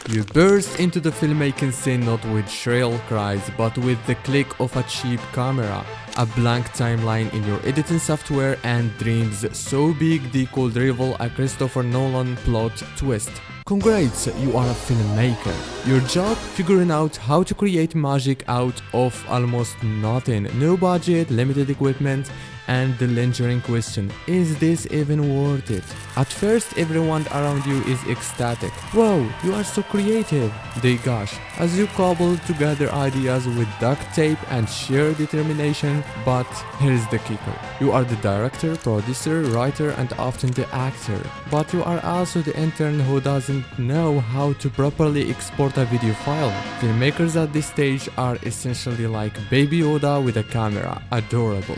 You burst into the filmmaking scene not with shrill cries, but with the click of a cheap camera, a blank timeline in your editing software, and dreams so big they could rival a Christopher Nolan plot twist. Congrats, you are a filmmaker. Your job, figuring out how to create magic out of almost nothing. No budget, limited equipment, and the lingering question, is this even worth it? At first, everyone around you is ecstatic. Wow, you are so creative, they gush, as you cobble together ideas with duct tape and sheer determination. But here's the kicker. You are the director, producer, writer, and often the actor. But you are also the intern who doesn't know how to properly export a video file. Filmmakers at this stage are essentially like Baby Yoda with a camera. Adorable,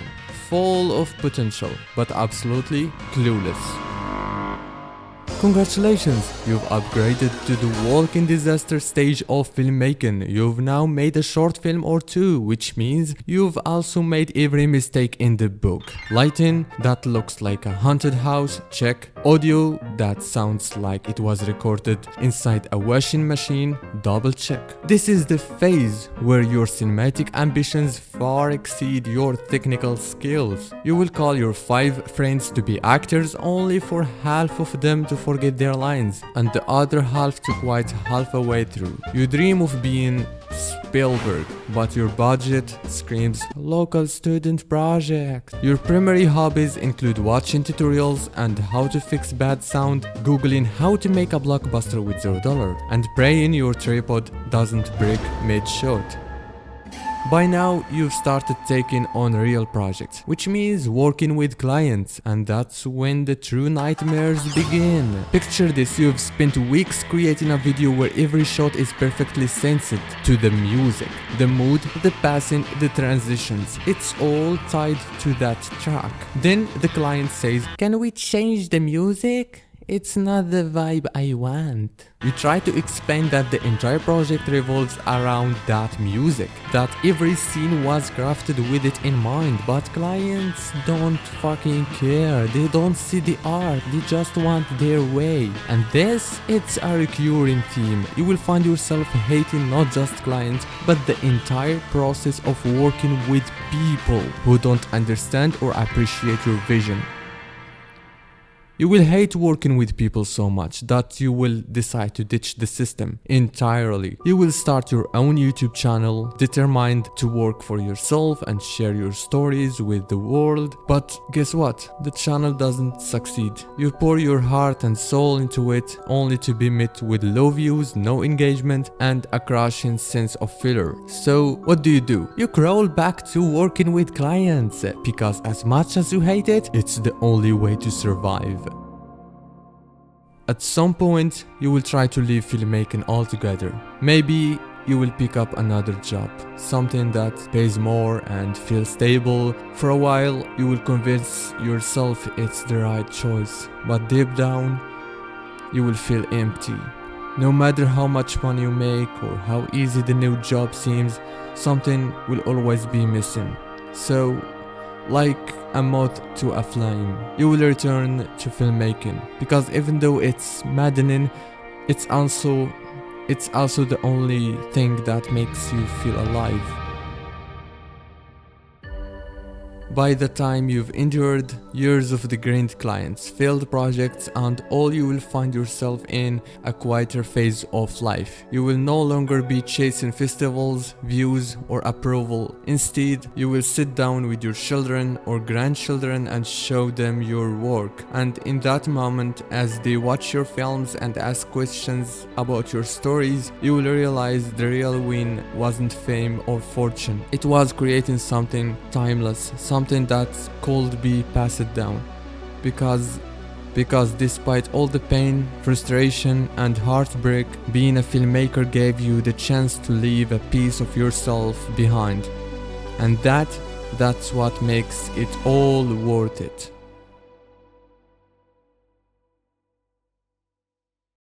full of potential, but absolutely clueless. Congratulations, you've upgraded to the walking disaster stage of filmmaking. You've now made a short film or two, which means you've also made every mistake in the book. Lighting that looks like a haunted house, check. Audio that sounds like it was recorded inside a washing machine, double check. This is the phase where your cinematic ambitions far exceed your technical skills. You will call your 5 friends to be actors only for half of them to forget their lines and the other half to quite halfway through. You dream of being Spielberg, but your budget screams local student project. Your primary hobbies include watching tutorials and how to fix bad sound, googling how to make a blockbuster with $0, and praying your tripod doesn't break mid-shot. By now, you've started taking on real projects, which means working with clients, and that's when the true nightmares begin. Picture this, you've spent weeks creating a video where every shot is perfectly sensed to the music, the mood, the passing, the transitions. It's all tied to that track. Then the client says, "Can we change the music? It's not the vibe I want." You try to explain that the entire project revolves around that music, that every scene was crafted with it in mind, but clients don't fucking care. They don't see the art, they just want their way. And this, it's a recurring theme. You will find yourself hating not just clients, but the entire process of working with people who don't understand or appreciate your vision. You will hate working with people so much that you will decide to ditch the system entirely. You will start your own YouTube channel, determined to work for yourself and share your stories with the world. But guess what? The channel doesn't succeed. You pour your heart and soul into it only to be met with low views, no engagement, and a crushing sense of failure. So what do? You crawl back to working with clients because as much as you hate it, it's the only way to survive. At some point, you will try to leave filmmaking altogether. Maybe you will pick up another job, something that pays more and feels stable. For a while, you will convince yourself it's the right choice, but deep down, you will feel empty. No matter how much money you make or how easy the new job seems, something will always be missing. So, like a moth to a flame, you will return to filmmaking, because even though it's maddening, it's also the only thing that makes you feel alive. By the time you've endured years of degraded clients, failed projects, and all, you will find yourself in a quieter phase of life. You will no longer be chasing festivals, views, or approval. Instead, you will sit down with your children or grandchildren and show them your work. And in that moment, as they watch your films and ask questions about your stories, you will realize the real win wasn't fame or fortune. It was creating something timeless, something that could be passed down. Because despite all the pain, frustration, and heartbreak, being a filmmaker gave you the chance to leave a piece of yourself behind. And that's what makes it all worth it.